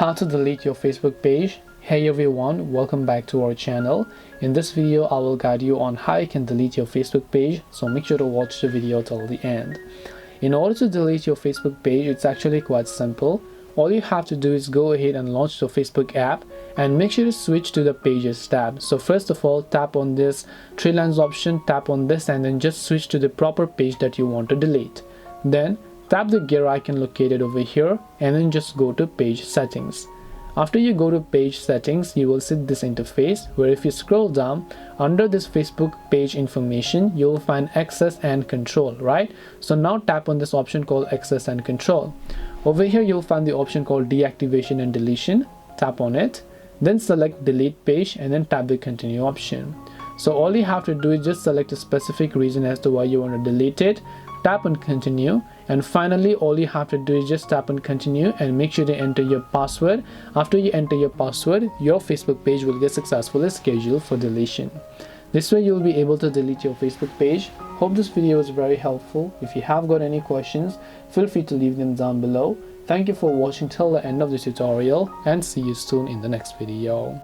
How to delete your Facebook page. Hey everyone, welcome back to our channel. In this video I will guide you on how you can delete your Facebook page, so make sure to watch the video till the end. In order to delete your Facebook page, it's actually quite simple. All you have to do is go ahead and launch the Facebook app and make sure to switch to the Pages tab. So first of all, tap on this three lines option, tap on this, and then just switch to the proper page that you want to delete. Then tap the gear icon located over here and then just go to Page Settings. After you go to Page Settings, you will see this interface where if you scroll down under this Facebook page information, you will find Access and Control, right? So now tap on this option called Access and Control. Over here you'll find the option called Deactivation and Deletion. Tap on it, then select Delete Page and then tap the Continue option. So all you have to do is just select a specific reason as to why you want to delete it, tap on Continue, and finally all you have to do is just tap on Continue and make sure to enter your password. After you enter your password, your Facebook page will get successfully scheduled for deletion. This way you'll be able to delete your Facebook page. Hope this video was very helpful. If you have got any questions, feel free to leave them down below. Thank you for watching till the end of the tutorial and see you soon in the next video.